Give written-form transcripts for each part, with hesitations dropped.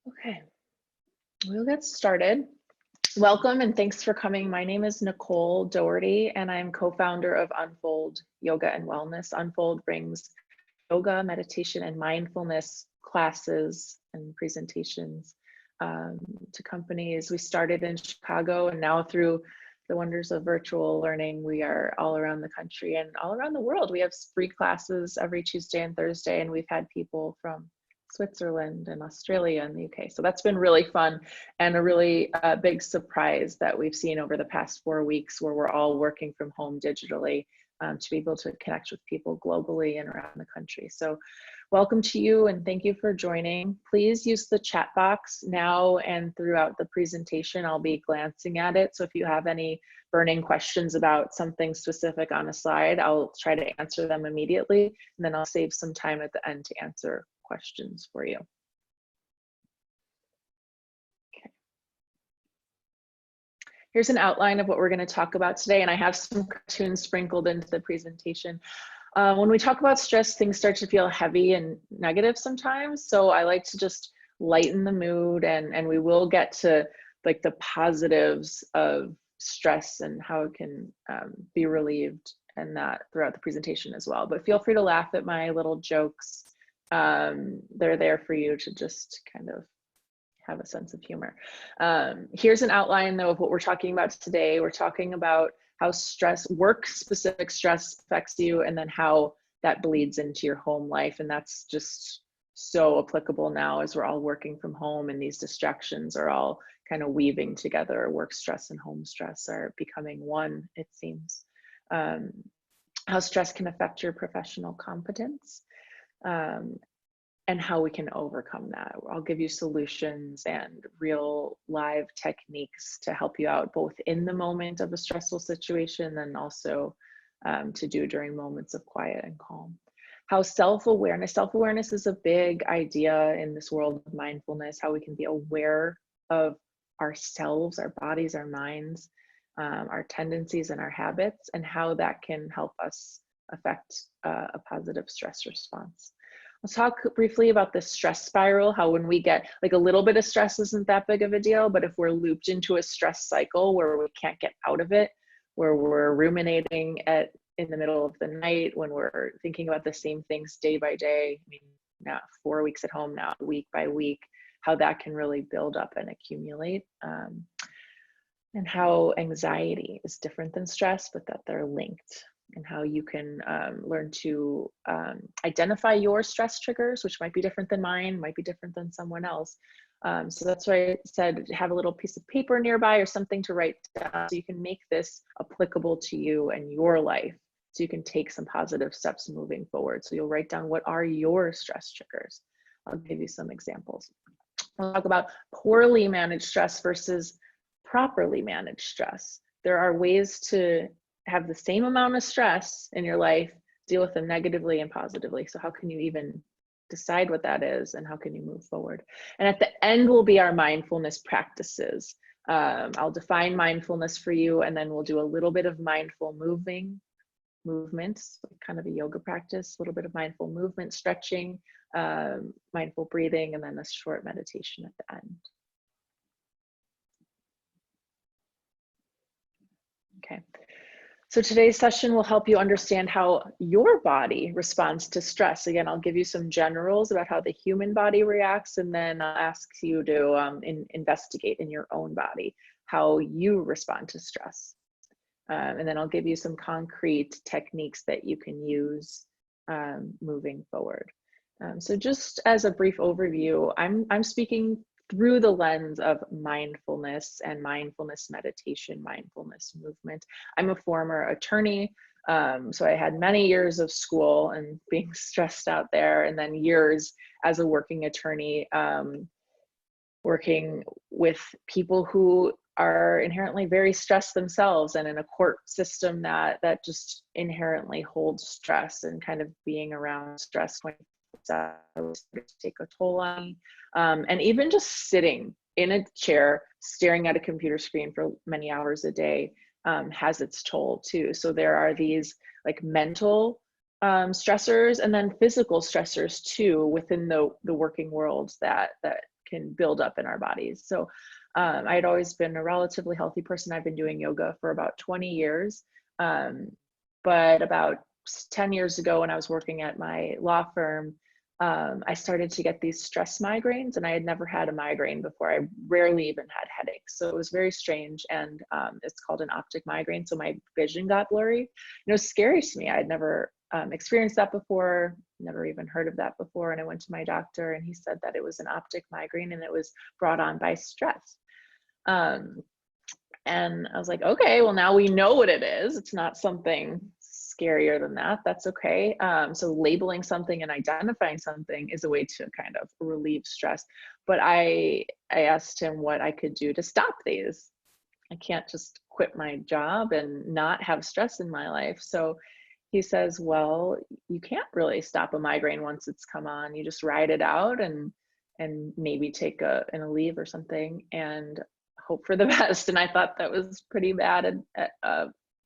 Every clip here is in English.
Okay, we'll get started. Welcome and thanks for coming. My name is Nicole Doherty and I'm co-founder of Unfold Yoga and Wellness. Unfold brings yoga, meditation, and mindfulness classes and presentations to companies. We started in Chicago and now through the wonders of virtual learning, we are all around the country and all around the world. We have free classes every Tuesday and Thursday, and we've had people from Switzerland and Australia and the UK. So that's been really fun and a really big surprise that we've seen over the past 4 weeks where we're all working from home digitally to be able to connect with people globally and around the country. So welcome to you and thank you for joining. Please use the chat box now and throughout the presentation. I'll be glancing at it. So if you have any burning questions about something specific on a slide, I'll try to answer them immediately. And then I'll save some time at the end to answer questions for you. Okay. Here's an outline of what we're going to talk about today, and I have some cartoons sprinkled into the presentation. When we talk about stress, things start to feel heavy and negative sometimes, so I like to just lighten the mood, and we will get to like the positives of stress and how it can be relieved and that throughout the presentation as well. But feel free to laugh at my little jokes. They're there for you to just kind of have a sense of humor. Here's an outline though of what we're talking about today. We're talking about how stress, work-specific stress affects you, and then how that bleeds into your home life. And that's just so applicable now as we're all working from home and these distractions are all kind of weaving together. Work stress and home stress are becoming one, it seems. How stress can affect your professional competence. And how we can overcome that. I'll give you solutions and real live techniques to help you out both in the moment of a stressful situation and also to do during moments of quiet and calm. How self-awareness is a big idea in this world of mindfulness, how we can be aware of ourselves, our bodies, our minds, our tendencies and our habits, and how that can help us affect a positive stress response. Let's talk briefly about the stress spiral, how when we get like a little bit of stress isn't that big of a deal, but if we're looped into a stress cycle where we can't get out of it, where we're ruminating in the middle of the night, when we're thinking about the same things day by day, I mean, now 4 weeks at home, now week by week, how that can really build up and accumulate. And how anxiety is different than stress, but that they're linked. And how you can learn to identify your stress triggers, which might be different than mine, might be different than someone else. So that's why I said have a little piece of paper nearby or something to write down so you can make this applicable to you and your life. So you can take some positive steps moving forward. So you'll write down what are your stress triggers. I'll give you some examples. We'll talk about poorly managed stress versus properly managed stress. There are ways to have the same amount of stress in your life, deal with them negatively and positively. So how can you even decide what that is and how can you move forward? And at the end will be our mindfulness practices. I'll define mindfulness for you, and then we'll do a little bit of mindful movements, kind of a yoga practice, a little bit of mindful movement, stretching, mindful breathing, and then a short meditation at the end. Okay. So today's session will help you understand how your body responds to stress. Again, I'll give you some generals about how the human body reacts, and then I'll ask you to investigate in your own body how you respond to stress. And then I'll give you some concrete techniques that you can use moving forward. So just as a brief overview, I'm speaking through the lens of mindfulness and mindfulness meditation, mindfulness movement. I'm a former attorney, so I had many years of school and being stressed out there, and then years as a working attorney, working with people who are inherently very stressed themselves, and in a court system that just inherently holds stress, and kind of being around stress take a toll on me. And even just sitting in a chair, staring at a computer screen for many hours a day has its toll too. So there are these like mental stressors and then physical stressors too within the working world that can build up in our bodies. So I had always been a relatively healthy person. I've been doing yoga for about 20 years. But about 10 years ago, when I was working at my law firm, I started to get these stress migraines, and I had never had a migraine before. I rarely even had headaches. So it was very strange. And it's called an optic migraine. So my vision got blurry. And it was scary to me. I had never experienced that before, never even heard of that before. And I went to my doctor, and he said that it was an optic migraine and it was brought on by stress. And I was like, okay, well, now we know what it is. It's not something scarier than that. That's okay. So labeling something and identifying something is a way to kind of relieve stress. But I asked him what I could do to stop these. I can't just quit my job and not have stress in my life. So he says, well, you can't really stop a migraine once it's come on. You just ride it out and maybe take a leave or something and hope for the best. And I thought that was pretty bad,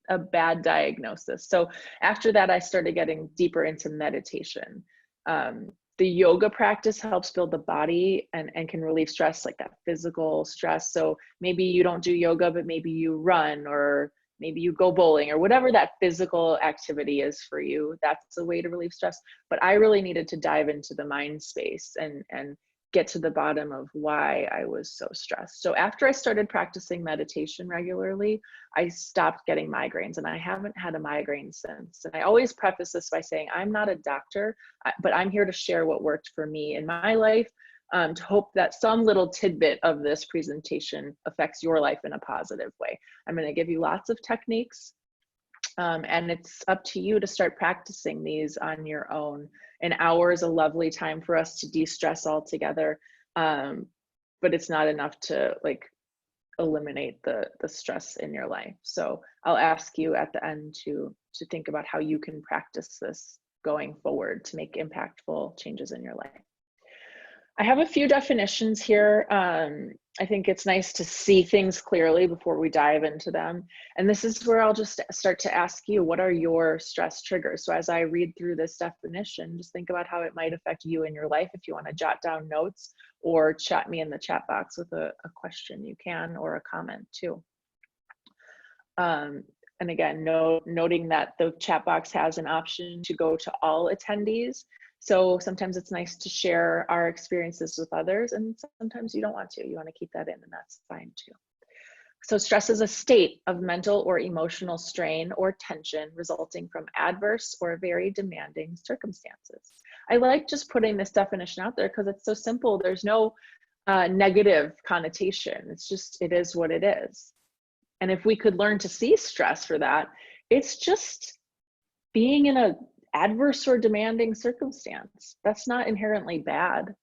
a bad diagnosis. So after that, I started getting deeper into meditation. The yoga practice helps build the body and can relieve stress, like that physical stress. So maybe you don't do yoga, but maybe you run, or maybe you go bowling, or whatever that physical activity is for you. That's a way to relieve stress. But I really needed to dive into the mind space and get to the bottom of why I was so stressed. So after I started practicing meditation regularly, I stopped getting migraines, and I haven't had a migraine since. And I always preface this by saying I'm not a doctor, but I'm here to share what worked for me in my life, to hope that some little tidbit of this presentation affects your life in a positive way. I'm going to give you lots of techniques, and it's up to you to start practicing these on your own. An hour is a lovely time for us to de-stress altogether, but it's not enough to like eliminate the stress in your life. So I'll ask you at the end to think about how you can practice this going forward to make impactful changes in your life. I have a few definitions here. I think it's nice to see things clearly before we dive into them. And this is where I'll just start to ask you, what are your stress triggers? So as I read through this definition, just think about how it might affect you in your life. If you want to jot down notes or chat me in the chat box with a question, you can, or a comment too. And again, noting that the chat box has an option to go to all attendees. So sometimes it's nice to share our experiences with others, and sometimes you don't want to. You want to keep that in, and that's fine too. So stress is a state of mental or emotional strain or tension resulting from adverse or very demanding circumstances. I like just putting this definition out there because it's so simple. There's no negative connotation. It's just, it is what it is. And if we could learn to see stress for that, it's just being in a adverse or demanding circumstance. That's not inherently bad.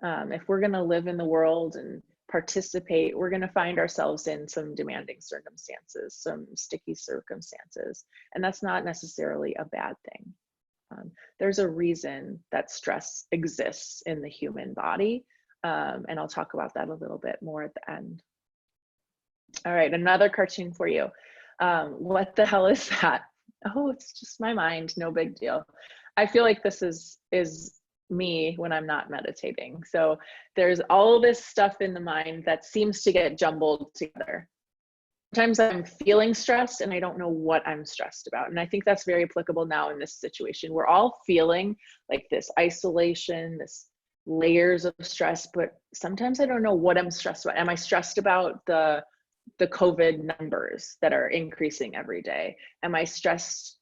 If we're going to live in the world and participate, we're going to find ourselves in some demanding circumstances, some sticky circumstances, and that's not necessarily a bad thing. There's a reason that stress exists in the human body, and I'll talk about that a little bit more at the end. All right, another cartoon for you. What the hell is that? Oh, it's just my mind, no big deal. I feel like this is me when I'm not meditating. So there's all this stuff in the mind that seems to get jumbled together. Sometimes I'm feeling stressed and I don't know what I'm stressed about. And I think that's very applicable now in this situation. We're all feeling like this isolation, this layers of stress, but sometimes I don't know what I'm stressed about. Am I stressed about the COVID numbers that are increasing every day? Am I stressed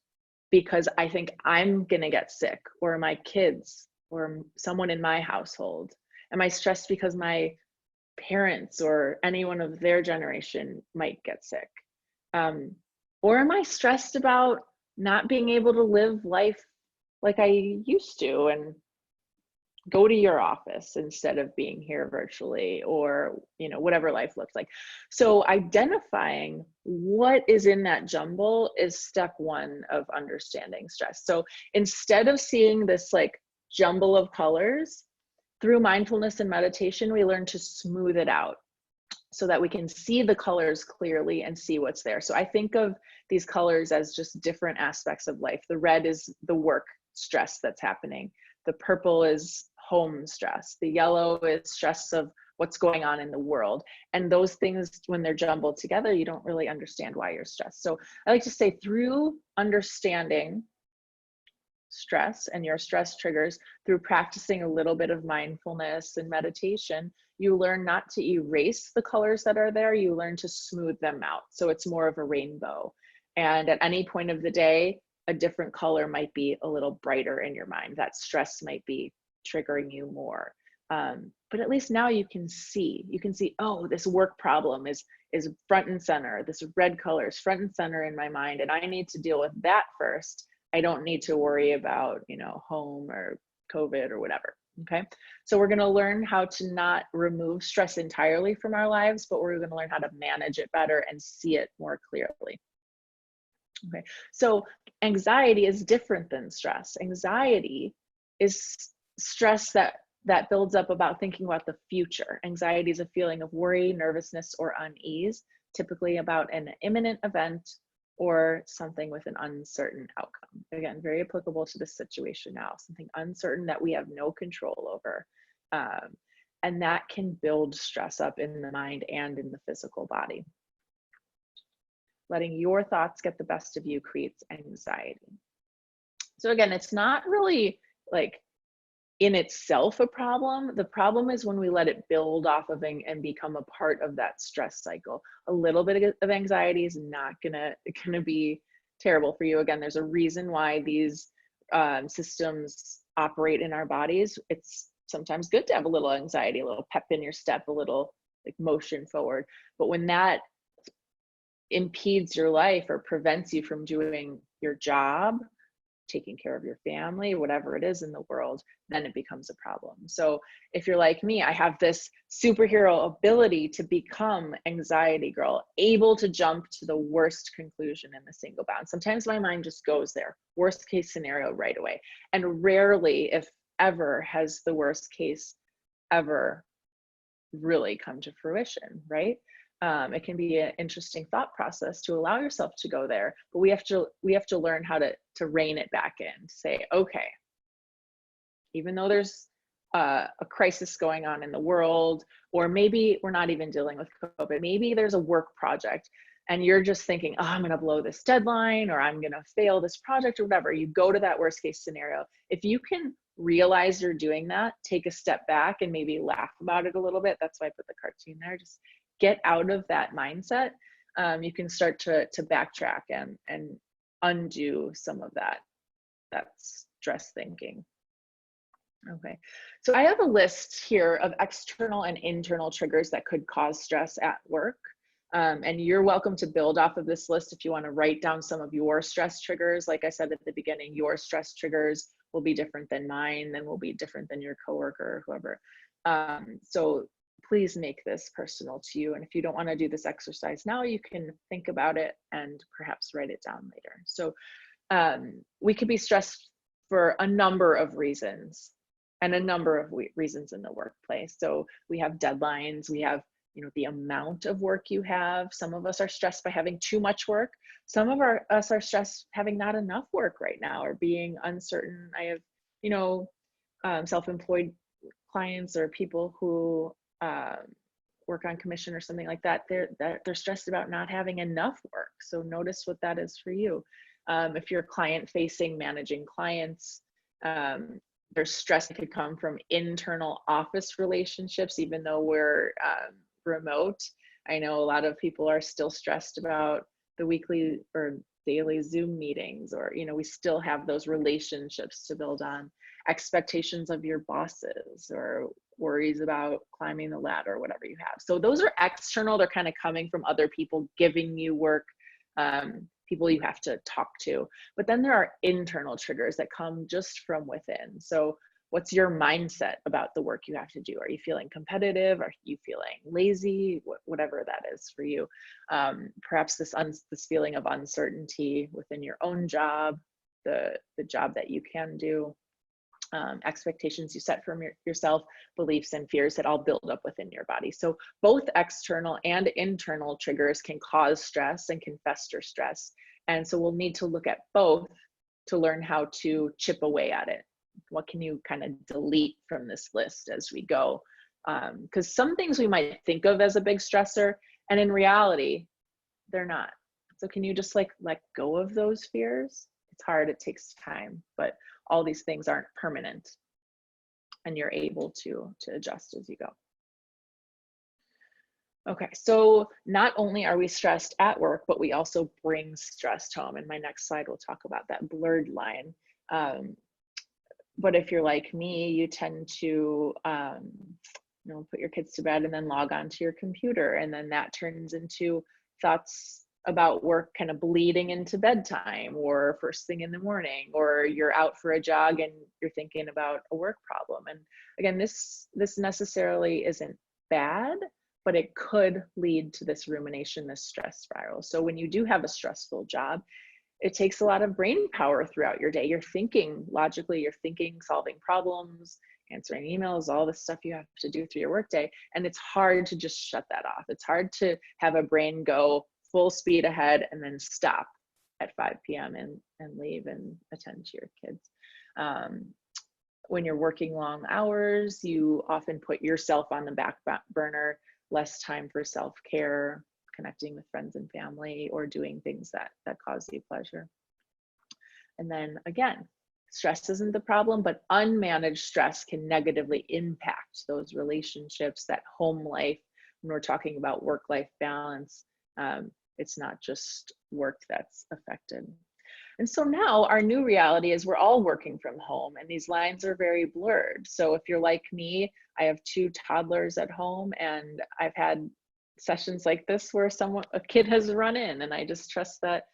because I think I'm gonna get sick, or my kids, or someone in my household? Am I stressed because my parents or anyone of their generation might get sick? Or am I stressed about not being able to live life like I used to and go to your office instead of being here virtually, or whatever life looks like? So identifying what is in that jumble is step one of understanding stress. So instead of seeing this like jumble of colors, through mindfulness and meditation, we learn to smooth it out so that we can see the colors clearly and see what's there. So I think of these colors as just different aspects of life. The red is the work stress that's happening. The purple is home stress. The yellow is stress of what's going on in the world. And those things, when they're jumbled together, you don't really understand why you're stressed. So I like to say, through understanding stress and your stress triggers, through practicing a little bit of mindfulness and meditation, you learn not to erase the colors that are there, you learn to smooth them out. So it's more of a rainbow. And at any point of the day, a different color might be a little brighter in your mind. That stress might be triggering you more. But at least now you can see, oh, this work problem is front and center. This red color is front and center in my mind, and I need to deal with that first. I don't need to worry about, home or COVID or whatever. Okay. So we're going to learn how to not remove stress entirely from our lives, but we're going to learn how to manage it better and see it more clearly. Okay. So anxiety is different than stress. Anxiety is stress that builds up about thinking about the future. Anxiety is a feeling of worry, nervousness, or unease, typically about an imminent event or something with an uncertain outcome. Again, very applicable to this situation now, something uncertain that we have no control over. And that can build stress up in the mind and in the physical body. Letting your thoughts get the best of you creates anxiety. So again, it's not really like in itself a problem. The problem is when we let it build off of and become a part of that stress cycle. A little bit of anxiety is not gonna be terrible for you. Again, there's a reason why these systems operate in our bodies. It's sometimes good to have a little anxiety, a little pep in your step, a little like motion forward. But when that impedes your life or prevents you from doing your job, taking care of your family, whatever it is in the world, then it becomes a problem. So if you're like me, I have this superhero ability to become anxiety girl, able to jump to the worst conclusion in a single bound. Sometimes my mind just goes there, worst case scenario right away. And rarely, if ever, has the worst case ever really come to fruition, right? It can be an interesting thought process to allow yourself to go there, but we have to learn how to rein it back in, to say, okay, even though there's a crisis going on in the world, or maybe we're not even dealing with COVID, maybe there's a work project and you're just thinking, oh, I'm gonna blow this deadline, or I'm gonna fail this project, or whatever. You go to that worst case scenario. If you can realize you're doing that, take a step back and maybe laugh about it a little bit. That's why I put the cartoon there. Just get out of that mindset. You can start to backtrack and undo some of that stress thinking. Okay, so I have a list here of external and internal triggers that could cause stress at work. And you're welcome to build off of this list if you want to write down some of your stress triggers. Like I said at the beginning, your stress triggers will be different than mine, then will be different than your coworker or whoever. So please make this personal to you. And if you don't want to do this exercise now, you can think about it and perhaps write it down later. So we could be stressed for a number of reasons, and a number of reasons in the workplace. So we have deadlines, we have the amount of work you have. Some of us are stressed by having too much work. Some of us are stressed having not enough work right now, or being uncertain. I have self-employed clients or people who work on commission or something like that. They're stressed about not having enough work. So notice what that is for you. If you're client facing, managing clients, there's stress that could come from internal office relationships, even though we're remote. I know a lot of people are still stressed about the weekly or daily Zoom meetings, or we still have those relationships to build on. Expectations of your bosses, or worries about climbing the ladder, or whatever you have. So those are external. They're kind of coming from other people giving you work, people you have to talk to. But then there are internal triggers that come just from within. So what's your mindset about the work you have to do? Are you feeling competitive? Are you feeling lazy? Whatever that is for you. Perhaps this feeling of uncertainty within your own job, the job that you can do, expectations you set from yourself, beliefs and fears that all build up within your body. So both external and internal triggers can cause stress and can fester stress. And so we'll need to look at both to learn how to chip away at it. what can you kind of delete from this list as we go? Because some things we might think of as a big stressor, and in reality, they're not. So can you just like let go of those fears? It's hard, it takes time, but all these things aren't permanent, and you're able to adjust as you go. Okay, so not only are we stressed at work, but we also bring stress home. And my next slide will talk about that blurred line. But if you're like me, you tend to put your kids to bed and then log on to your computer, and then that turns into thoughts about work kind of bleeding into bedtime or first thing in the morning, or you're out for a jog and you're thinking about a work problem. And again, this necessarily isn't bad, but it could lead to this rumination, this stress spiral. So when you do have a stressful job, it takes a lot of brain power throughout your day. You're thinking logically, you're thinking, solving problems, answering emails, all the stuff you have to do through your workday. And it's hard to just shut that off. It's hard to have a brain go full speed ahead and then stop at 5 p.m. and leave and attend to your kids. When you're working long hours, you often put yourself on the back burner, less time for self-care, connecting with friends and family, or doing things that cause you pleasure. And then again, stress isn't the problem, but unmanaged stress can negatively impact those relationships, that home life. When we're talking about work-life balance, it's not just work that's affected. And so now our new reality is we're all working from home, and these lines are very blurred. So if you're like me, I have 2 toddlers at home, and I've had sessions like this where a kid has run in, and I just trust that,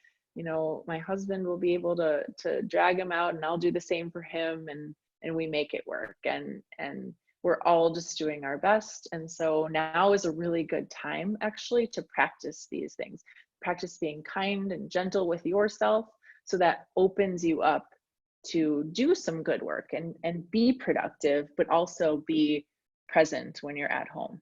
my husband will be able to drag him out, and I'll do the same for him, and we make it work, and we're all just doing our best. And so now is a really good time actually to practice these things. Practice being kind and gentle with yourself, so that opens you up to do some good work and be productive, but also be present when you're at home.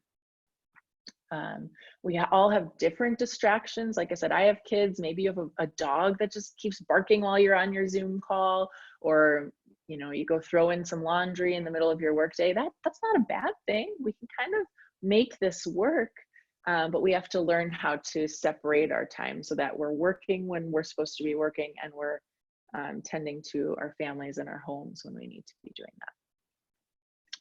We all have different distractions. Like I said, I have kids. Maybe you have a dog that just keeps barking while you're on your Zoom call, or you go throw in some laundry in the middle of your workday. That's not a bad thing. We can kind of make this work, but we have to learn how to separate our time so that we're working when we're supposed to be working, and we're tending to our families and our homes when we need to be doing that.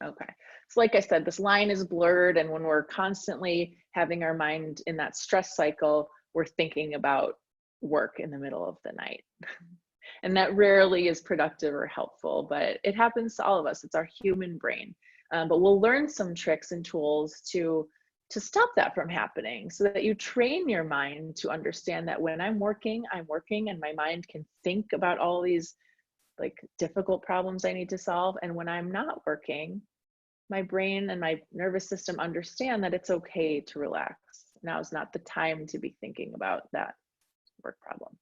Okay, so like I said, this line is blurred, and when we're constantly having our mind in that stress cycle, we're thinking about work in the middle of the night. And that rarely is productive or helpful, but it happens to all of us. It's our human brain. But we'll learn some tricks and tools to stop that from happening, so that you train your mind to understand that when I'm working, and my mind can think about all these like difficult problems I need to solve. And when I'm not working, my brain and my nervous system understand that it's okay to relax. Now is not the time to be thinking about that work problem.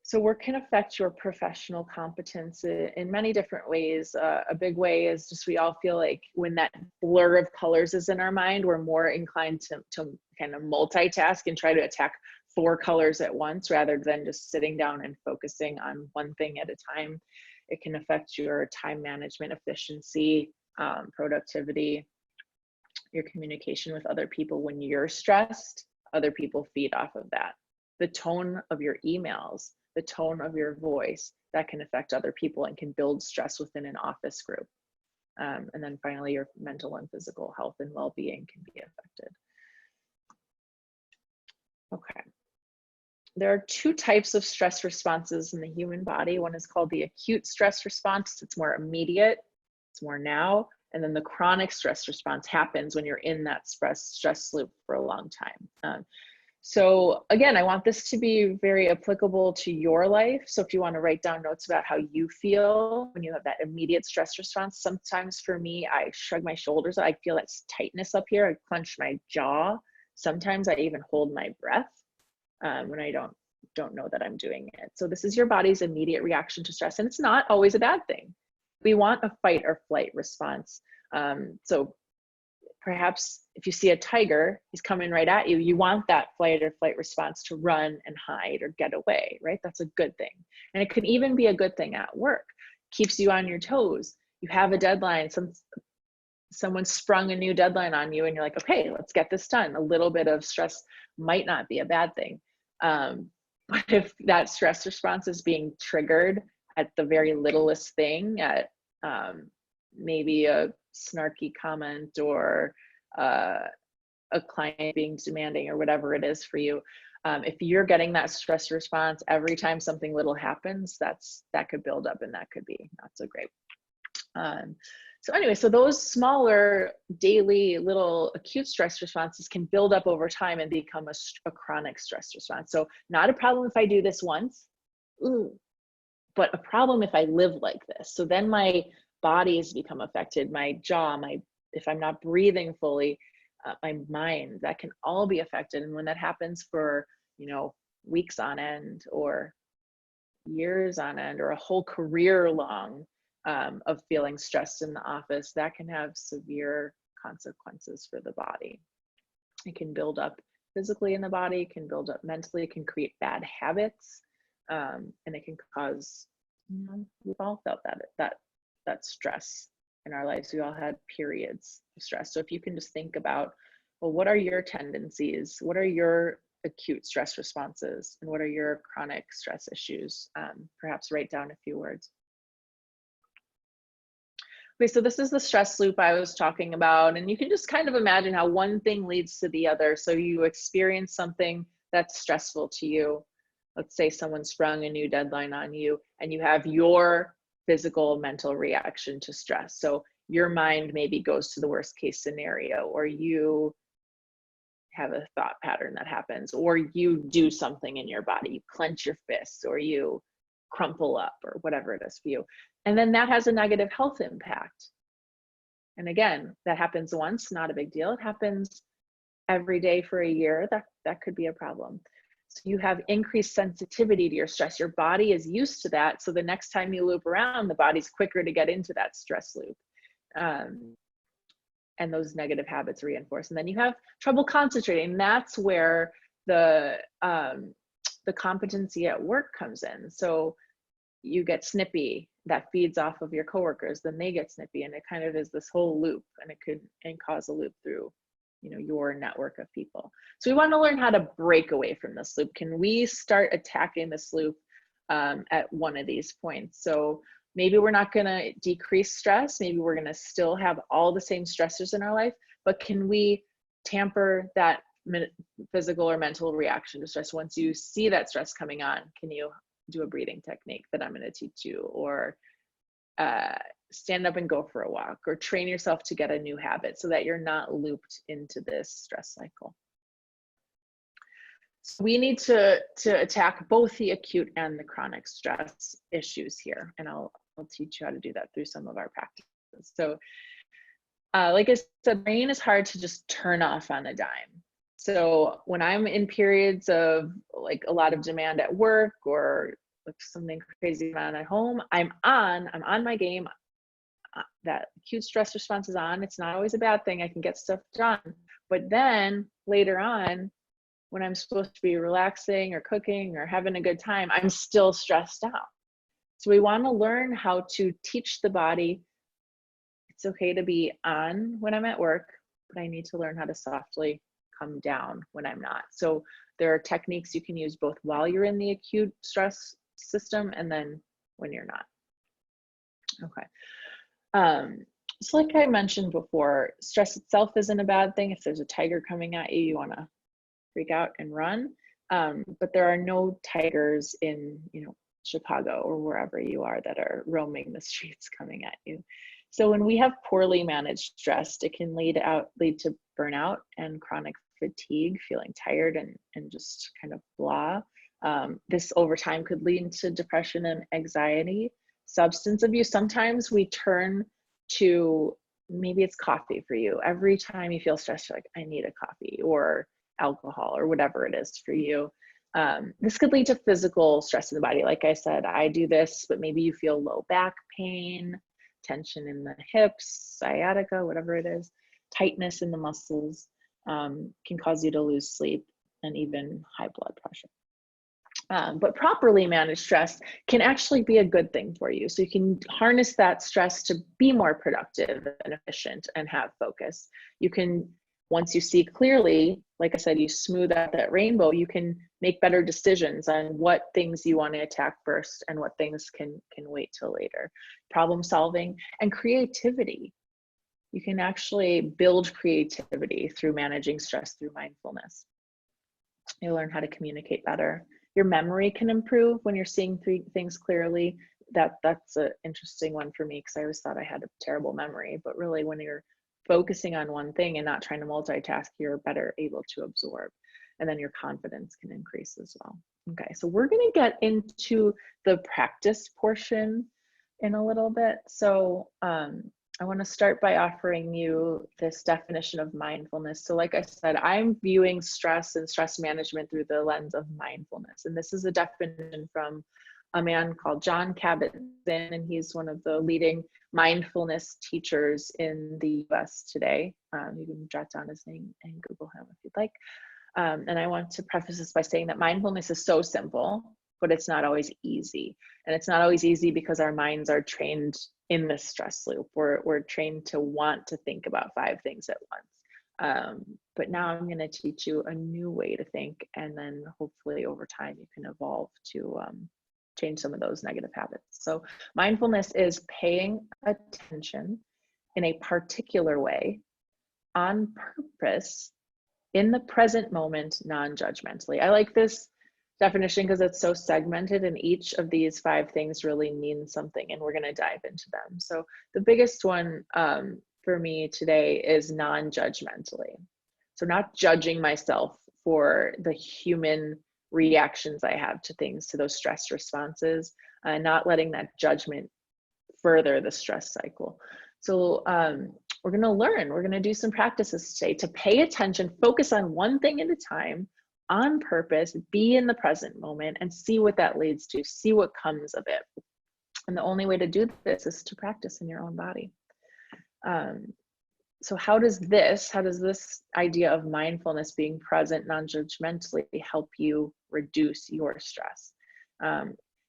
So work can affect your professional competence in many different ways. A big way is just, we all feel like when that blur of colors is in our mind, we're more inclined to kind of multitask and try to attack 4 colors at once, rather than just sitting down and focusing on one thing at a time. It can affect your time management, efficiency, productivity, your communication with other people. When you're stressed, other people feed off of that. The tone of your emails, the tone of your voice, that can affect other people and can build stress within an office group. And then finally, your mental and physical health and well-being can be affected. Okay. There are 2 types of stress responses in the human body. One is called the acute stress response. It's more immediate, it's more now. And then the chronic stress response happens when you're in that stress loop for a long time. So again, I want this to be very applicable to your life. So if you want to write down notes about how you feel when you have that immediate stress response, sometimes for me, I shrug my shoulders. I feel that tightness up here. I clench my jaw. Sometimes I even hold my breath when I don't know that I'm doing it. So this is your body's immediate reaction to stress, and it's not always a bad thing. We want a fight or flight response. So perhaps if you see a tiger, he's coming right at you, you want that fight or flight response to run and hide or get away, right? That's a good thing. And it could even be a good thing at work. keeps you on your toes. You have a deadline, someone sprung a new deadline on you and you're like, okay, let's get this done. A little bit of stress might not be a bad thing. But if that stress response is being triggered at the very littlest thing, at maybe a snarky comment or a client being demanding or whatever it is for you, if you're getting that stress response every time something little happens, that could build up and that could be not so great. So anyway, so those smaller daily little acute stress responses can build up over time and become a chronic stress response. So not a problem if I do this once, but a problem if I live like this. So then my body has become affected, my jaw, if I'm not breathing fully, my mind, that can all be affected. And when that happens for, weeks on end or years on end or a whole career long of feeling stressed in the office, that can have severe consequences for the body. It can build up physically in the body, it can build up mentally, it can create bad habits, and it can cause, we've all felt that stress in our lives. We all had periods of stress. So if you can just think about, well, what are your tendencies? What are your acute stress responses? And what are your chronic stress issues? Perhaps write down a few words. Okay, so this is the stress loop I was talking about, and you can just kind of imagine how one thing leads to the other. So you experience something that's stressful to you. Let's say someone sprung a new deadline on you, and you have your physical, mental reaction to stress. So your mind maybe goes to the worst case scenario, or you have a thought pattern that happens, or you do something in your body, you clench your fists, or you crumple up, or whatever it is for you. And then that has a negative health impact. And again, that happens once, not a big deal. It happens every day for a year, that could be a problem. So you have increased sensitivity to your stress. Your body is used to that. So the next time you loop around, the body's quicker to get into that stress loop. And those negative habits reinforce. And then you have trouble concentrating. That's where the competency at work comes in. So you get snippy, that feeds off of your coworkers, then they get snippy, and it kind of is this whole loop, and it could cause a loop through your network of people. So we want to learn how to break away from this loop. Can we start attacking this loop at one of these points? So maybe we're not going to decrease stress, maybe we're going to still have all the same stressors in our life, but can we tamper that physical or mental reaction to stress? Once you see that stress coming on, can you do a breathing technique that I'm going to teach you, or stand up and go for a walk, or train yourself to get a new habit so that you're not looped into this stress cycle? So we need to attack both the acute and the chronic stress issues here, and I'll teach you how to do that through some of our practices. So like I said, the brain is hard to just turn off on a dime. So when I'm in periods of like a lot of demand at work, or like something crazy going on at home, I'm on my game. That acute stress response is on. It's not always a bad thing. I can get stuff done. But then later on, when I'm supposed to be relaxing or cooking or having a good time, I'm still stressed out. So we want to learn how to teach the body, it's okay to be on when I'm at work, but I need to learn how to softly come down when I'm not. So there are techniques you can use both while you're in the acute stress system and then when you're not. Okay. So like I mentioned before, stress itself isn't a bad thing. If there's a tiger coming at you, you want to freak out and run. But there are no tigers in, Chicago or wherever you are that are roaming the streets coming at you. So when we have poorly managed stress, it can lead to burnout and chronic fatigue, feeling tired and just kind of blah. This over time could lead to depression and anxiety, substance abuse. Sometimes we turn to, maybe it's coffee for you. Every time you feel stressed, you're like, I need a coffee, or alcohol, or whatever it is for you. This could lead to physical stress in the body. Like I said, I do this, but maybe you feel low back pain, tension in the hips, sciatica, whatever it is, tightness in the muscles, can cause you to lose sleep and even high blood pressure. But properly managed stress can actually be a good thing for you. So you can harness that stress to be more productive and efficient and have focus. You can, once you see clearly, like I said, you smooth out that rainbow, you can make better decisions on what things you want to attack first and what things can wait till later. Problem solving and creativity. You can actually build creativity through managing stress through mindfulness. You'll learn how to communicate better. Your memory can improve when you're seeing things clearly. That's an interesting one for me because I always thought I had a terrible memory, but really when you're focusing on one thing and not trying to multitask, you're better able to absorb. And then your confidence can increase as well. Okay, so we're going to get into the practice portion in a little bit. So I want to start by offering you this definition of mindfulness. So like I said, I'm viewing stress and stress management through the lens of mindfulness. And this is a definition from a man called John Kabat-Zinn, and he's one of the leading mindfulness teachers in the US today. You can jot down his name and Google him if you'd like. And I want to preface this by saying that mindfulness is so simple, but it's not always easy. And it's not always easy because our minds are trained in this stress loop. We're trained to want to think about 5 things at once. But now I'm going to teach you a new way to think, and then hopefully over time you can evolve to change some of those negative habits. So mindfulness is paying attention in a particular way on purpose in the present moment, non-judgmentally. I like this definition because it's so segmented, and each of these 5 things really means something, and we're going to dive into them. So the biggest one for me today is non-judgmentally. So not judging myself for the human reactions I have to things, to those stress responses, not letting that judgment further the stress cycle. So we're going to do some practices today to pay attention, focus on one thing at a time, on purpose, be in the present moment, and see what that leads to, see what comes of it. And the only way to do this is to practice in your own body. So how does this idea of mindfulness, being present non-judgmentally, help you reduce your stress?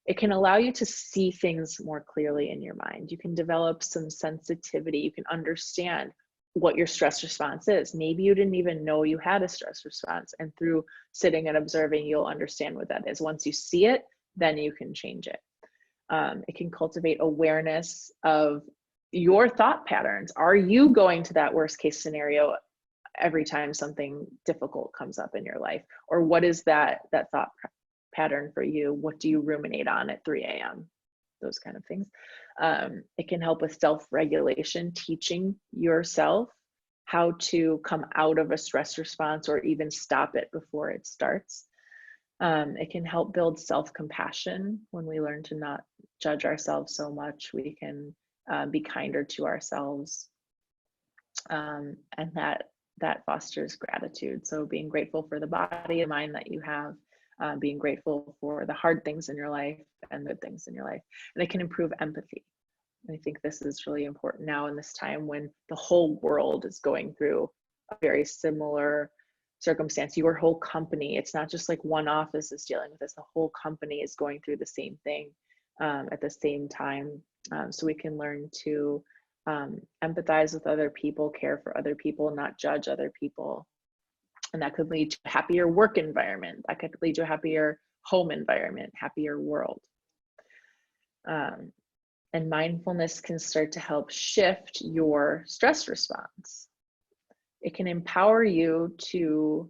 It can allow you to see things more clearly in your mind. You can develop some sensitivity. You can understand what your stress response is. Maybe you didn't even know you had a stress response, and through sitting and observing, you'll understand what that is. Once you see it, then you can change it. It can cultivate awareness of your thought patterns. Are you going to that worst case scenario every time something difficult comes up in your life? Or what is that thought pattern for you? What do you ruminate on at 3 a.m.? Those kind of things. It can help with self-regulation, teaching yourself how to come out of a stress response or even stop it before it starts. It can help build self-compassion. When we learn to not judge ourselves so much, we can be kinder to ourselves. And that fosters gratitude. So being grateful for the body and mind that you have, being grateful for the hard things in your life and good things in your life. And it can improve empathy. And I think this is really important now in this time when the whole world is going through a very similar circumstance. Your whole company, it's not just like one office is dealing with this, the whole company is going through the same thing at the same time. So we can learn to empathize with other people, care for other people, not judge other people. And that could lead to a happier work environment. That could lead to a happier home environment, happier world. And mindfulness can start to help shift your stress response. It can empower you to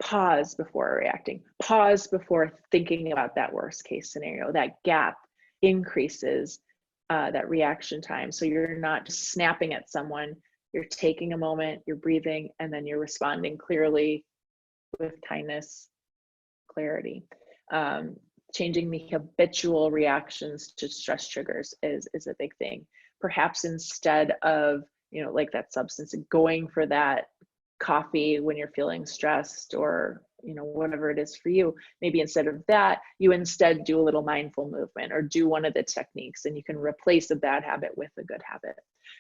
pause before reacting, pause before thinking about that worst case scenario. That gap increases that reaction time. So you're not just snapping at someone, you're taking a moment, you're breathing, and then you're responding clearly with kindness, clarity. Changing the habitual reactions to stress triggers is a big thing. Perhaps instead of, like that substance, going for that coffee when you're feeling stressed, or whatever it is for you, maybe instead of that, you instead do a little mindful movement or do one of the techniques, and you can replace a bad habit with a good habit.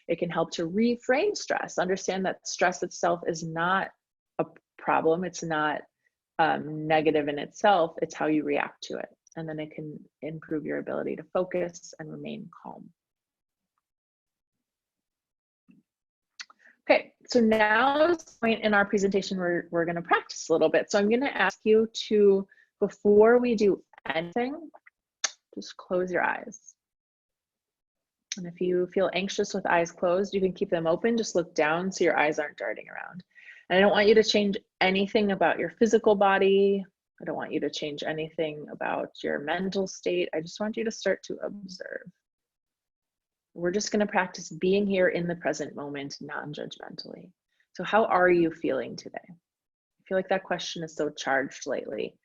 It can help to reframe stress, understand that stress itself is not a problem. It's not negative in itself, it's how you react to it. And then it can improve your ability to focus and remain calm. Okay, so now is the point in our presentation where we're going to practice a little bit. So I'm going to ask you to, before we do anything, just close your eyes. And if you feel anxious with eyes closed, you can keep them open. Just look down so your eyes aren't darting around. And I don't want you to change anything about your physical body. I don't want you to change anything about your mental state. I just want you to start to observe. We're just going to practice being here in the present moment, non-judgmentally. So how are you feeling today? I feel like that question is so charged lately.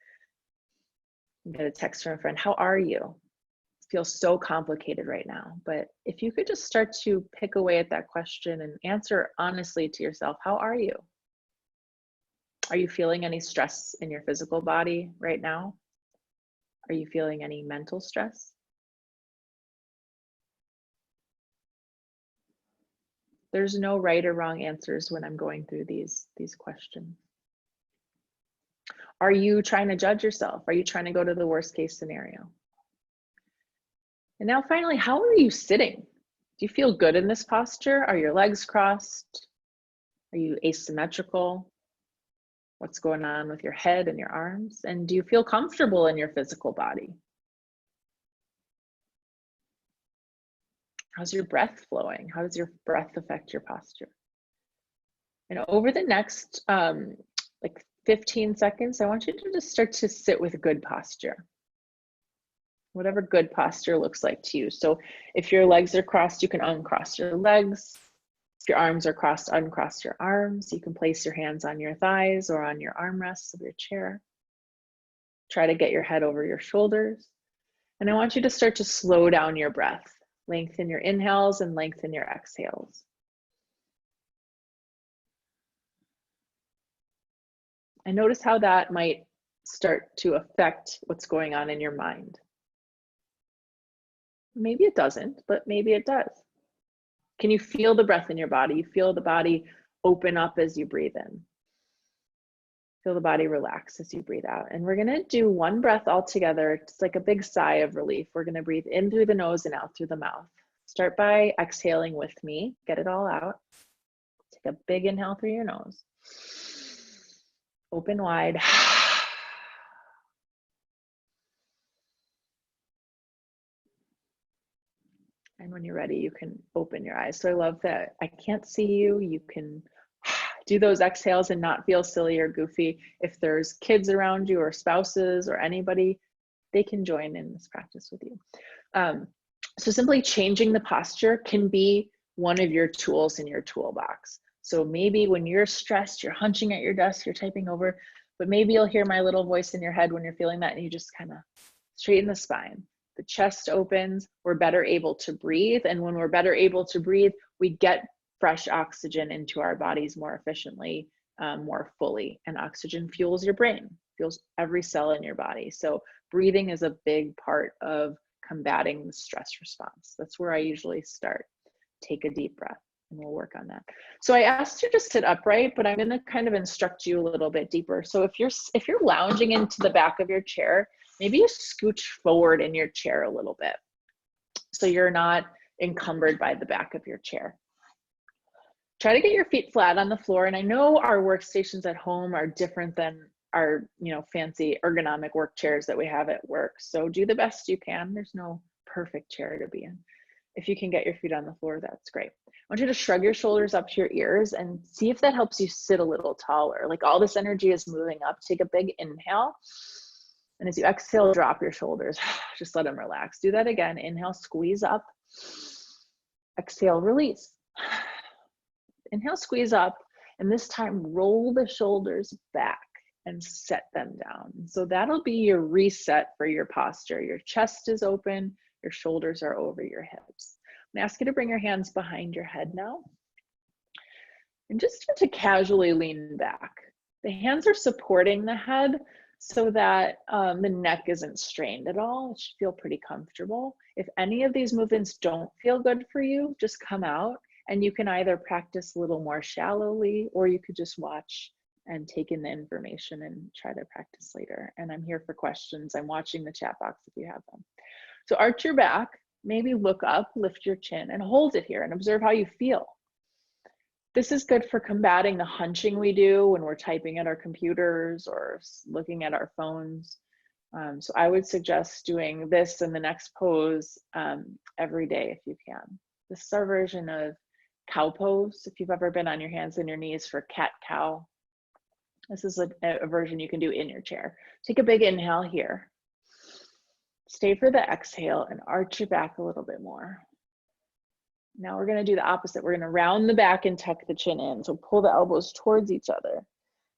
I get a text from a friend, how are you? It feels so complicated right now. But if you could just start to pick away at that question and answer honestly to yourself, how are you? Are you feeling any stress in your physical body right now? Are you feeling any mental stress? There's no right or wrong answers when I'm going through these questions. Are you trying to judge yourself? Are you trying to go to the worst case scenario? And now finally, how are you sitting? Do you feel good in this posture? Are your legs crossed? Are you asymmetrical? What's going on with your head and your arms? And do you feel comfortable in your physical body? How's your breath flowing? How does your breath affect your posture? And over the next like 15 seconds, I want you to just start to sit with good posture. Whatever good posture looks like to you. So if your legs are crossed, you can uncross your legs. If your arms are crossed, uncross your arms. You can place your hands on your thighs or on your armrests of your chair. Try to get your head over your shoulders. And I want you to start to slow down your breath. Lengthen your inhales and lengthen your exhales. And notice how that might start to affect what's going on in your mind. Maybe it doesn't, but maybe it does. Can you feel the breath in your body? You feel the body open up as you breathe in. Feel the body relax as you breathe out. And we're gonna do one breath all together. It's like a big sigh of relief. We're gonna breathe in through the nose and out through the mouth. Start by exhaling with me. Get it all out. Take a big inhale through your nose. Open wide. And when you're ready, you can open your eyes. So I love that I can't see you. You can do those exhales and not feel silly or goofy. If there's kids around you or spouses or anybody, they can join in this practice with you. So simply changing the posture can be one of your tools in your toolbox. So maybe when you're stressed, you're hunching at your desk, you're typing over, but maybe you'll hear my little voice in your head when you're feeling that, and you just kind of straighten the spine. The chest opens, we're better able to breathe. And when we're better able to breathe, we get fresh oxygen into our bodies more efficiently, more fully. And oxygen fuels your brain, fuels every cell in your body. So breathing is a big part of combating the stress response. That's where I usually start. Take a deep breath, and we'll work on that. So I asked you to sit upright, but I'm going to kind of instruct you a little bit deeper. So if you're lounging into the back of your chair, maybe you scooch forward in your chair a little bit, so you're not encumbered by the back of your chair. Try to get your feet flat on the floor. And I know our workstations at home are different than our, fancy ergonomic work chairs that we have at work. So do the best you can. There's no perfect chair to be in. If you can get your feet on the floor, that's great. I want you to shrug your shoulders up to your ears and see if that helps you sit a little taller. Like all this energy is moving up. Take a big inhale. And as you exhale, drop your shoulders. Just let them relax. Do that again. Inhale, squeeze up. Exhale, release. Inhale, squeeze up. And this time, roll the shoulders back and set them down. So that'll be your reset for your posture. Your chest is open. Your shoulders are over your hips. I'm gonna ask you to bring your hands behind your head now. And just start to casually lean back. The hands are supporting the head so that the neck isn't strained at all. It should feel pretty comfortable. If any of these movements don't feel good for you, just come out, and you can either practice a little more shallowly, or you could just watch and take in the information and try to practice later. And I'm here for questions. I'm watching the chat box if you have them. So arch your back, maybe look up, lift your chin, and hold it here and observe how you feel. This is good for combating the hunching we do when we're typing at our computers or looking at our phones. So I would suggest doing this in the next pose every day if you can. This is our version of cow pose. If you've ever been on your hands and your knees for cat cow, this is a version you can do in your chair. Take a big inhale here. Stay for the exhale and arch your back a little bit more. Now we're gonna do the opposite. We're gonna round the back and tuck the chin in. So pull the elbows towards each other.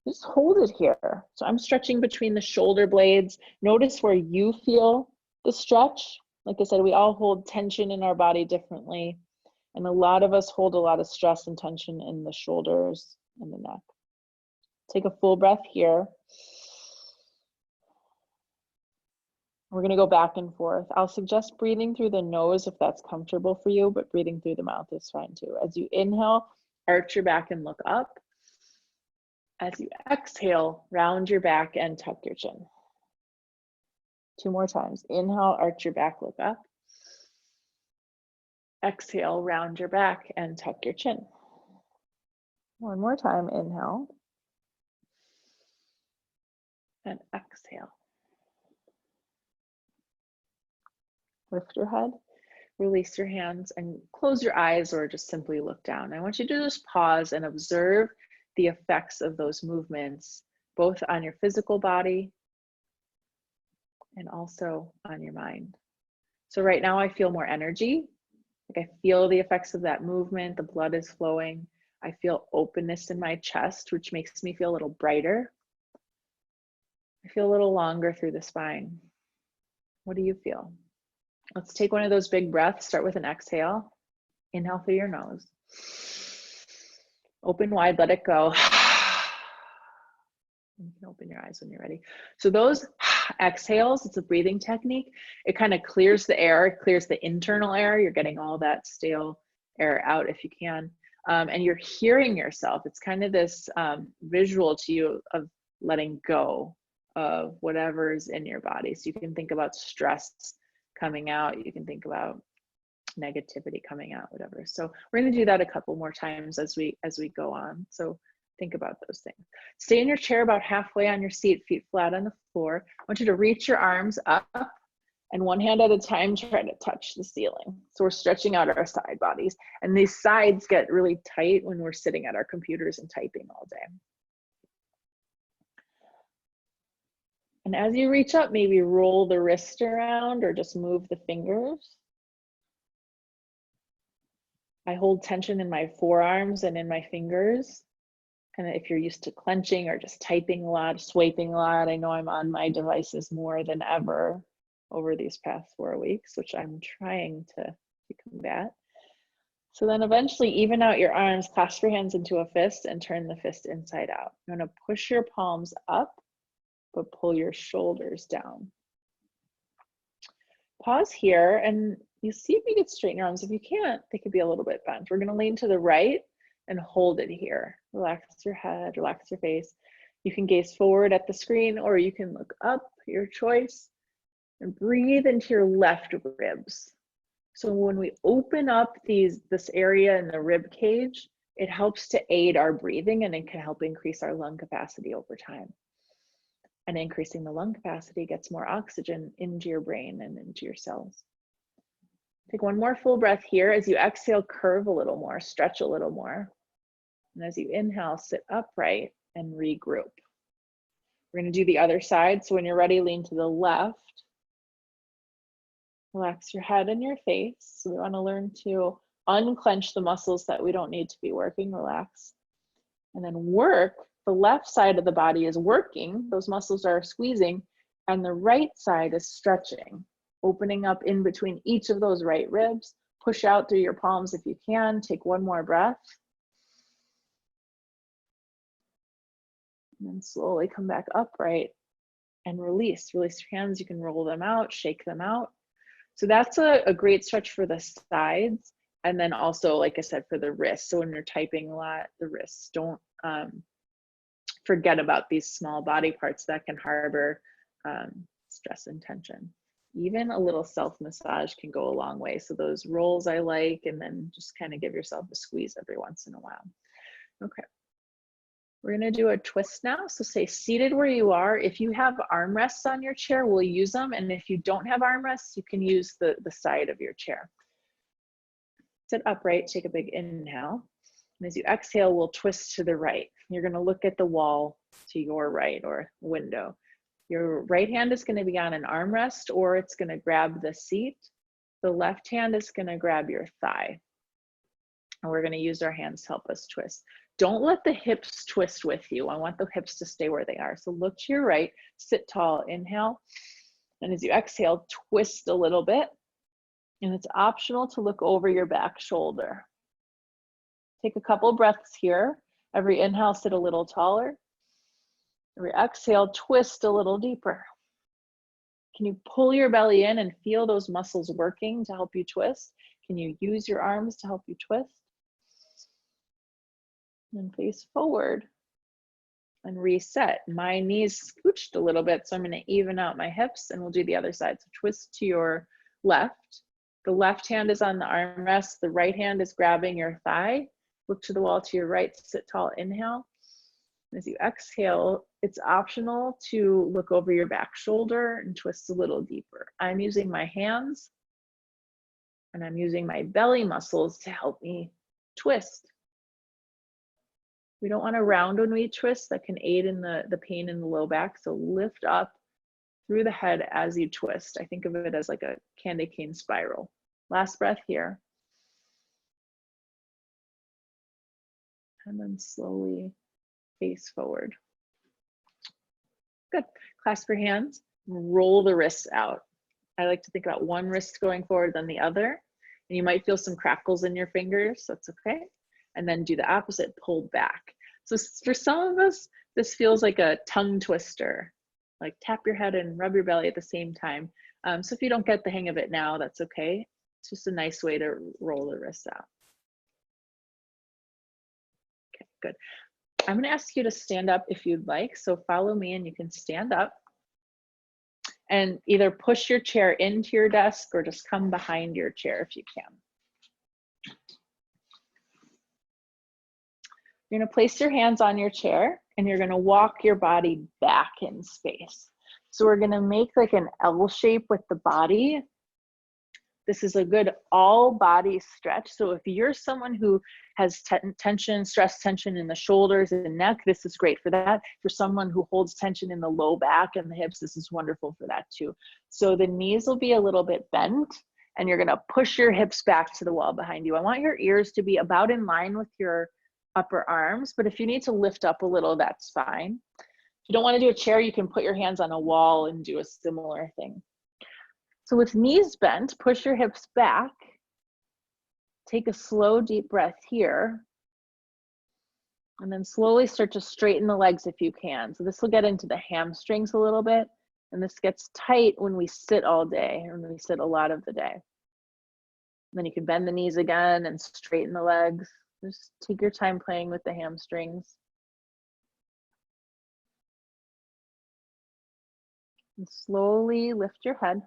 Just hold it here. So I'm stretching between the shoulder blades. Notice where you feel the stretch. Like I said, we all hold tension in our body differently. And a lot of us hold a lot of stress and tension in the shoulders and the neck. Take a full breath here. We're gonna go back and forth. I'll suggest breathing through the nose if that's comfortable for you, but breathing through the mouth is fine too. As you inhale, arch your back and look up. As you exhale, round your back and tuck your chin. 2 more times. Inhale, arch your back, look up. Exhale, round your back and tuck your chin. 1 more time. Inhale. And exhale. Lift your head, release your hands, and close your eyes or just simply look down. I want you to just pause and observe the effects of those movements, both on your physical body and also on your mind. So right now I feel more energy. Like I feel the effects of that movement, the blood is flowing. I feel openness in my chest, which makes me feel a little brighter. I feel a little longer through the spine. What do you feel? Let's take one of those big breaths. Start with an exhale. Inhale through your nose. Open wide, let it go. You can open your eyes when you're ready. So those exhales, it's a breathing technique. It kind of clears the air, it clears the internal air. You're getting all that stale air out if you can. And you're hearing yourself. It's kind of this visual to you of letting go of whatever's in your body. So you can think about stress coming out. You can think about negativity coming out, whatever. So we're going to do that a couple more times as we go on. So think about those things. Stay in your chair about halfway on your seat, feet flat on the floor. I want you to reach your arms up and one hand at a time, try to touch the ceiling. So we're stretching out our side bodies, and these sides get really tight when we're sitting at our computers and typing all day. And as you reach up, maybe roll the wrist around or just move the fingers. I hold tension in my forearms and in my fingers. And if you're used to clenching or just typing a lot, swiping a lot, I know I'm on my devices more than ever over these past 4 weeks, which I'm trying to combat. So then eventually even out your arms, clasp your hands into a fist and turn the fist inside out. You're gonna push your palms up, but pull your shoulders down. Pause here and you see if you can straighten your arms. If you can't, they could be a little bit bent. We're gonna lean to the right and hold it here. Relax your head, relax your face. You can gaze forward at the screen or you can look up, your choice, and breathe into your left ribs. So when we open up this area in the rib cage, it helps to aid our breathing and it can help increase our lung capacity over time. And increasing the lung capacity gets more oxygen into your brain and into your cells. Take one more full breath here. As you exhale, curve a little more, stretch a little more. And as you inhale, sit upright and regroup. We're going to do the other side. So when you're ready, lean to the left. Relax your head and your face. So we want to learn to unclench the muscles that we don't need to be working. Relax. And then work. The left side of the body is working. Those muscles are squeezing. And the right side is stretching. Opening up in between each of those right ribs. Push out through your palms if you can. Take one more breath. And then slowly come back upright and release. Release your hands. You can roll them out, shake them out. So that's a great stretch for the sides. And then also, like I said, for the wrists. So when you're typing a lot, the wrists don't forget about these small body parts that can harbor stress and tension. Even a little self-massage can go a long way. So those rolls I like, and then just kind of give yourself a squeeze every once in a while. Okay. We're going to do a twist now. So stay seated where you are. If you have armrests on your chair, we'll use them. And if you don't have armrests, you can use the side of your chair. Sit upright, take a big inhale. And as you exhale, we'll twist to the right. You're going to look at the wall to your right or window. Your right hand is going to be on an armrest, or it's going to grab the seat. The left hand is going to grab your thigh. And we're going to use our hands to help us twist. Don't let the hips twist with you. I want the hips to stay where they are. So look to your right, sit tall, inhale. And as you exhale, twist a little bit. And it's optional to look over your back shoulder. Take a couple breaths here. Every inhale, sit a little taller. Every exhale, twist a little deeper. Can you pull your belly in and feel those muscles working to help you twist? Can you use your arms to help you twist? And face forward and reset. My knees scooched a little bit, so I'm going to even out my hips, and we'll do the other side. So twist to your left. The left hand is on the armrest. The right hand is grabbing your thigh. Look to the wall to your right, sit tall, inhale. As you exhale, it's optional to look over your back shoulder and twist a little deeper. I'm using my hands and I'm using my belly muscles to help me twist. We don't want to round when we twist. That can aid in the pain in the low back. So lift up through the head as you twist. I think of it as like a candy cane spiral. Last breath here. And then slowly face forward. Good. Clasp your hands, roll the wrists out. I like to think about one wrist going forward, then the other. And you might feel some crackles in your fingers, so it's okay. And then do the opposite, pull back. So for some of us, this feels like a tongue twister, like tap your head and rub your belly at the same time. So if you don't get the hang of it now, that's okay. It's just a nice way to roll the wrists out. Okay, good. I'm going to ask you to stand up if you'd like. So follow me and you can stand up and either push your chair into your desk or just come behind your chair if you can. You're going to place your hands on your chair and you're going to walk your body back in space. So we're going to make like an L shape with the body. This is a good all body stretch. So if you're someone who has tension, stress tension in the shoulders and neck, this is great for that. For someone who holds tension in the low back and the hips, this is wonderful for that too. So the knees will be a little bit bent and you're gonna push your hips back to the wall behind you. I want your ears to be about in line with your upper arms, but if you need to lift up a little, that's fine. If you don't wanna do a chair, you can put your hands on a wall and do a similar thing. So with knees bent, push your hips back. Take a slow, deep breath here. And then slowly start to straighten the legs if you can. So this will get into the hamstrings a little bit. And this gets tight when we sit all day, or when we sit a lot of the day. And then you can bend the knees again and straighten the legs. Just take your time playing with the hamstrings. And slowly lift your head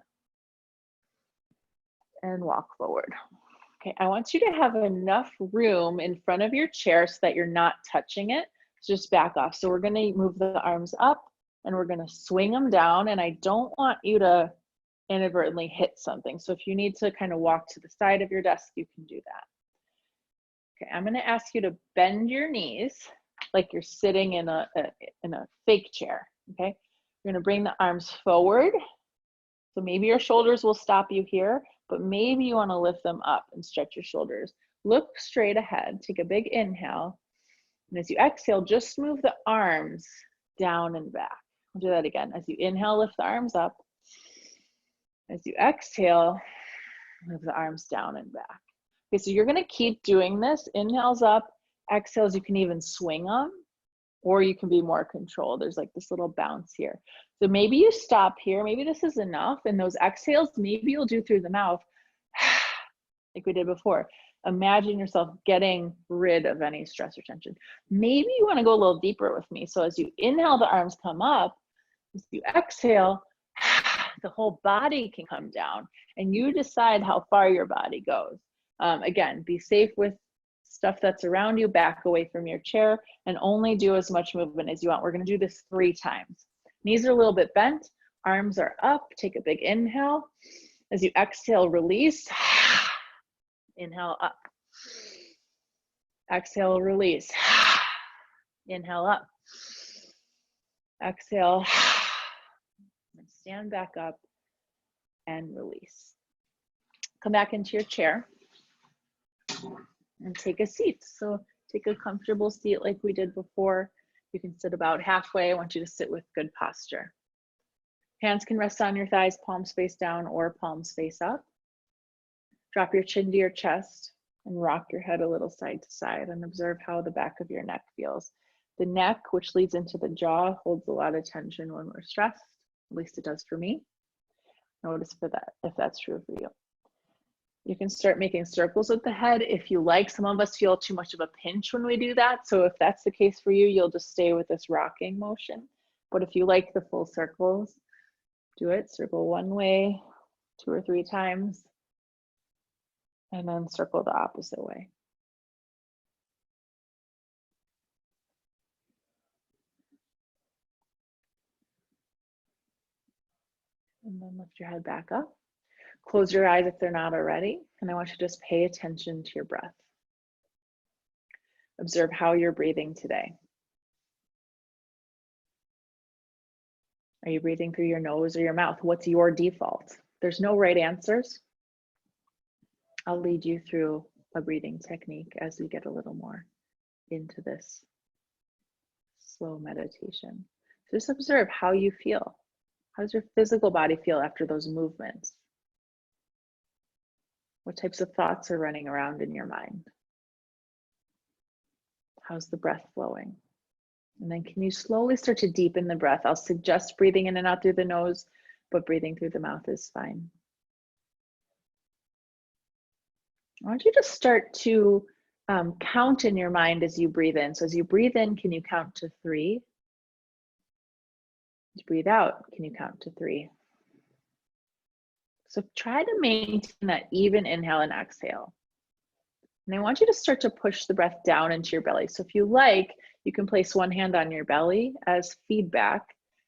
and walk forward. Okay, I want you to have enough room in front of your chair so that you're not touching it. So just back off. So we're going to move the arms up and we're going to swing them down. And I don't want you to inadvertently hit something. So if you need to kind of walk to the side of your desk, you can do that. Okay, I'm going to ask you to bend your knees like you're sitting in a fake chair. Okay, you're going to bring the arms forward. So maybe your shoulders will stop you here, but maybe you want to lift them up and stretch your shoulders. Look straight ahead, take a big inhale. And as you exhale, just move the arms down and back. We'll do that again. As you inhale, lift the arms up. As you exhale, move the arms down and back. Okay, so you're going to keep doing this. Inhales up, exhales, you can even swing them, or you can be more controlled. There's like this little bounce here. So maybe you stop here. Maybe this is enough. And those exhales, maybe you'll do through the mouth, like we did before. Imagine yourself getting rid of any stress or tension. Maybe you want to go a little deeper with me. So as you inhale, the arms come up. As you exhale, the whole body can come down, and you decide how far your body goes. Again, be safe with stuff that's around you, back away from your chair, and only do as much movement as you want. We're going to do this 3 times. Knees are a little bit bent, arms are up. Take a big inhale. As you exhale, release. Inhale up. Exhale, release. Inhale up. Exhale. And stand back up and release. Come back into your chair and take a seat. So take a comfortable seat like we did before. You can sit about halfway. I want you to sit with good posture. Hands can rest on your thighs, palms face down or palms face up. Drop your chin to your chest and rock your head a little side to side and observe how the back of your neck feels. The neck, which leads into the jaw, holds a lot of tension when we're stressed. At least it does for me. Notice for that if that's true for you. You can start making circles with the head if you like. Some of us feel too much of a pinch when we do that. So if that's the case for you, you'll just stay with this rocking motion. But if you like the full circles, do it. Circle one way 2 or 3 times. And then circle the opposite way. And then lift your head back up. Close your eyes if they're not already. And I want you to just pay attention to your breath. Observe how you're breathing today. Are you breathing through your nose or your mouth? What's your default? There's no right answers. I'll lead you through a breathing technique as we get a little more into this slow meditation. So just observe how you feel. How does your physical body feel after those movements? What types of thoughts are running around in your mind? How's the breath flowing? And then can you slowly start to deepen the breath? I'll suggest breathing in and out through the nose, but breathing through the mouth is fine. I want you to start to count in your mind as you breathe in. So as you breathe in, can you count to 3? As you breathe out, can you count to 3? So try to maintain that even inhale and exhale. And I want you to start to push the breath down into your belly. So if you like, you can place one hand on your belly as feedback.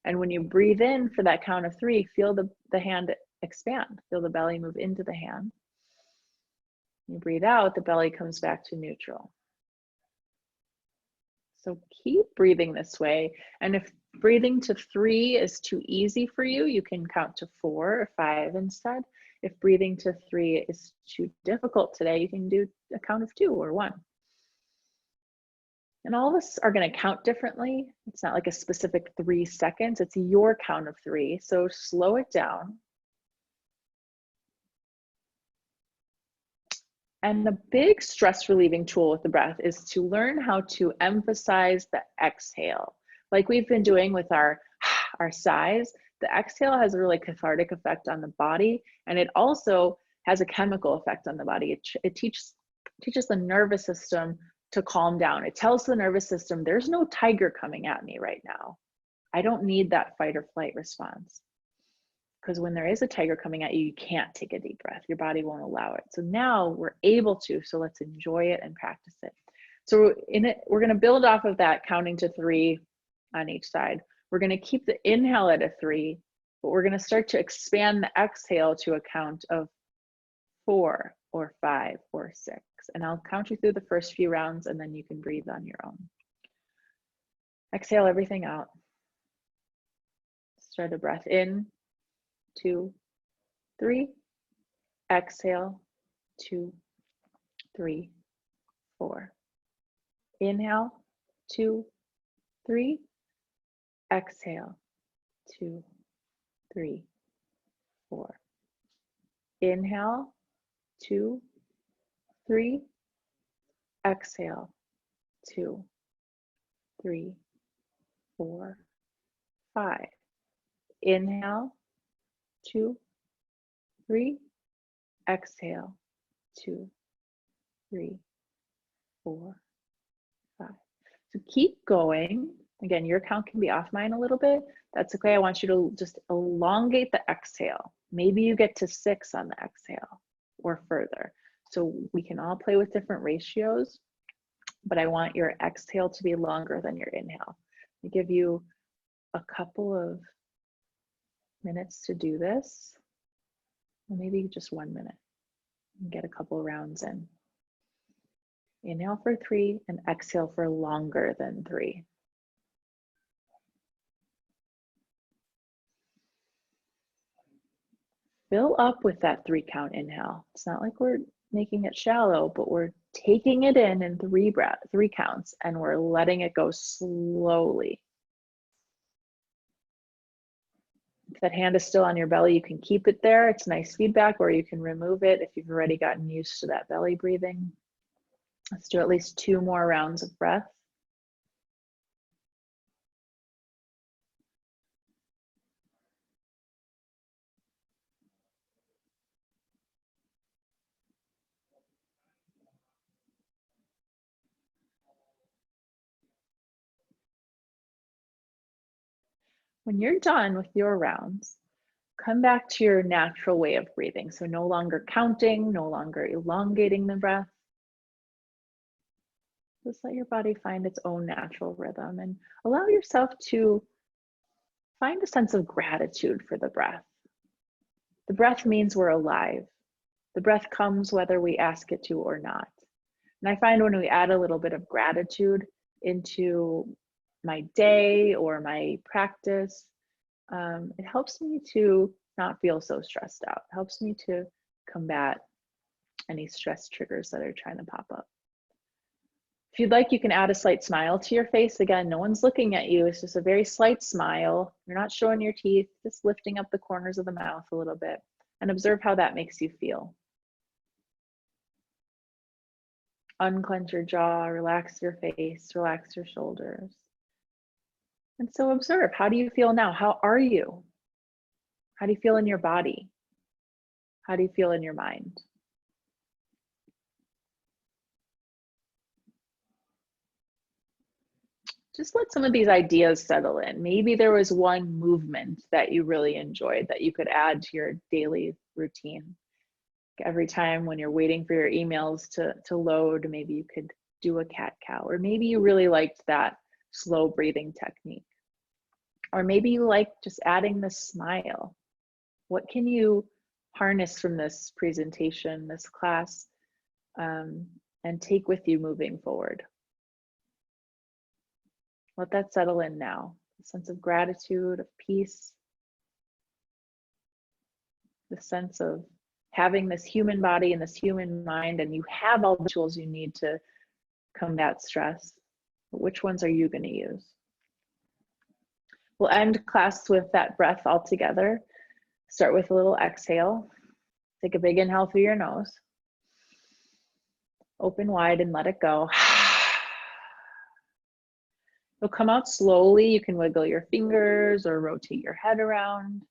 And when you breathe in for that count of 3, feel the hand expand. Feel the belly move into the hand. You breathe out, the belly comes back to neutral. So keep breathing this way. And if breathing to 3 is too easy for you, you can count to 4 or 5 instead. If breathing to 3 is too difficult today, you can do a count of 2 or 1. And all of us are going to count differently. It's not like a specific 3 seconds. It's your count of 3. So slow it down. And a big stress relieving tool with the breath is to learn how to emphasize the exhale. Like we've been doing with our sighs, the exhale has a really cathartic effect on the body, and it also has a chemical effect on the body. It teaches the nervous system to calm down. It tells the nervous system, there's no tiger coming at me right now. I don't need that fight or flight response. Because when there is a tiger coming at you, you can't take a deep breath. Your body won't allow it. So now we're able to, so let's enjoy it and practice it. So in it, we're going to build off of that, counting to 3 on each side. We're going to keep the inhale at a 3, but we're going to start to expand the exhale to a count of 4 or 5 or 6. And I'll count you through the first few rounds, and then you can breathe on your own. Exhale everything out. Start a breath in. 2, 3, exhale, 2, 3, 4. Inhale, 2, 3, exhale, 2, 3, 4. Inhale, 2, 3, exhale, 2, 3, 4, 5. Inhale, 2, 3, exhale, 2, 3, 4, 5. So keep going. Again, your count can be off mine a little bit. That's okay. I want you to just elongate the exhale. Maybe you get to 6 on the exhale or further. So we can all play with different ratios, but I want your exhale to be longer than your inhale. I give you a couple of minutes to do this, or maybe just 1 minute, and get a couple rounds in. Inhale for 3 and exhale for longer than 3. Fill up with that 3 count inhale. It's not like we're making it shallow, but we're taking it in 3 counts, and we're letting it go slowly. If that hand is still on your belly, you can keep it there. It's nice feedback, or you can remove it if you've already gotten used to that belly breathing. Let's do at least 2 more rounds of breath. When you're done with your rounds, come back to your natural way of breathing. So no longer counting, no longer elongating the breath. Just let your body find its own natural rhythm, and allow yourself to find a sense of gratitude for the breath. The breath means we're alive. The breath comes whether we ask it to or not. And I find when we add a little bit of gratitude into my day or my practice, it helps me to not feel so stressed out. It helps me to combat any stress triggers that are trying to pop up. If you'd like, you can add a slight smile to your face. Again, no one's looking at you. It's just a very slight smile. You're not showing your teeth, just lifting up the corners of the mouth a little bit, and observe how that makes you feel. Unclench your jaw, relax your face, relax your shoulders. And so observe, how do you feel now? How are you? How do you feel in your body? How do you feel in your mind? Just let some of these ideas settle in. Maybe there was one movement that you really enjoyed that you could add to your daily routine. Every time when you're waiting for your emails to load, maybe you could do a cat-cow, or maybe you really liked that slow breathing technique. Or maybe you like just adding the smile. What can you harness from this presentation, this class, and take with you moving forward? Let that settle in now. A sense of gratitude, of peace, the sense of having this human body and this human mind, and you have all the tools you need to combat stress. But which ones are you going to use? We'll end class with that breath all together. Start with a little exhale. Take a big inhale through your nose. Open wide and let it go. It'll come out slowly. You can wiggle your fingers or rotate your head around.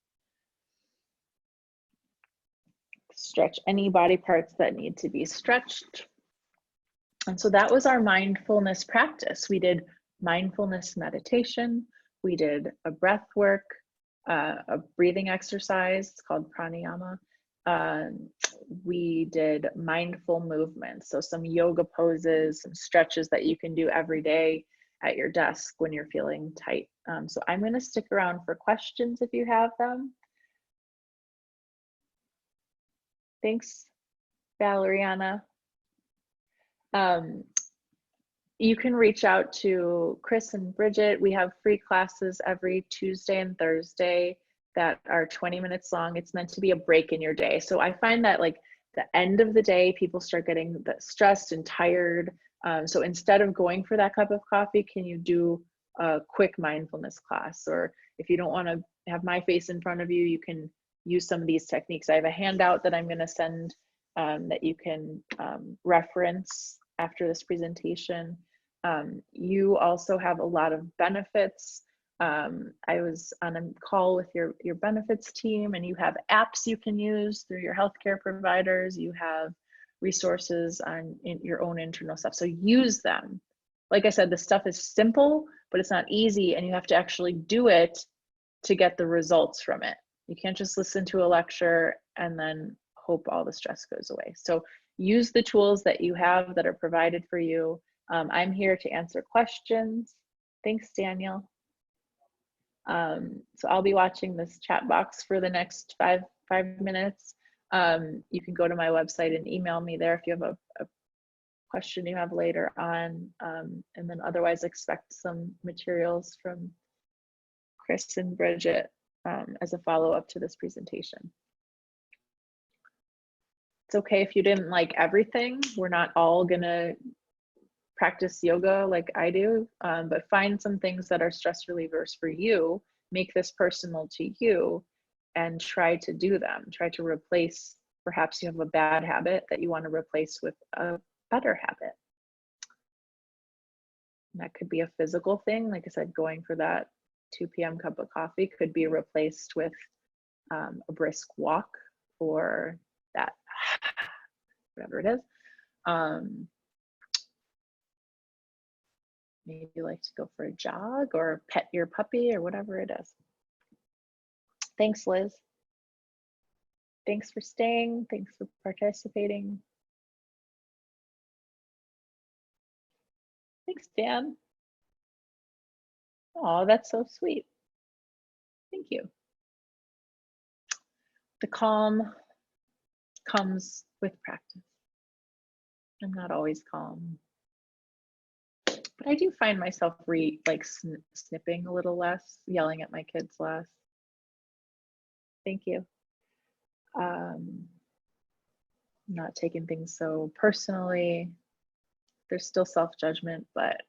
Stretch any body parts that need to be stretched. And so that was our mindfulness practice. We did mindfulness meditation. We did a breath work, a breathing exercise. It's called pranayama. We did mindful movements. So some yoga poses, some stretches that you can do every day at your desk when you're feeling tight. So I'm going to stick around for questions if you have them. Thanks, Valeriana. You can reach out to Chris and Bridget. We have free classes every Tuesday and Thursday that are 20 minutes long. It's meant to be a break in your day. So I find that like the end of the day, people start getting stressed and tired. So instead of going for that cup of coffee, can you do a quick mindfulness class? Or if you don't want to have my face in front of you, you can use some of these techniques. I have a handout that I'm going to send that you can reference after this presentation. You also have a lot of benefits. I was on a call with your benefits team, and you have apps you can use through your healthcare providers. You have resources on your own internal stuff. So use them. Like I said, the stuff is simple, but it's not easy, and you have to actually do it to get the results from it. You can't just listen to a lecture and then hope all the stress goes away. So use the tools that you have that are provided for you. I'm here to answer questions. Thanks, Daniel. So I'll be watching this chat box for the next five minutes. You can go to my website and email me there if you have a question you have later on. And then otherwise expect some materials from Chris and Bridget as a follow-up to this presentation. It's okay if you didn't like everything. We're not all gonna practice yoga like I do, but find some things that are stress relievers for you, make this personal to you, and try to do them. Try to replace, perhaps you have a bad habit that you want to replace with a better habit. And that could be a physical thing. Like I said, going for that 2 p.m. cup of coffee could be replaced with a brisk walk, or that, whatever it is. Maybe you like to go for a jog or pet your puppy or whatever it is. Thanks, Liz. Thanks for staying. Thanks for participating. Thanks, Dan. Oh, that's so sweet. Thank you. The calm comes with practice. I'm not always calm, but I do find myself snipping a little less, yelling at my kids less. Thank you. Not taking things so personally. There's still self-judgment, but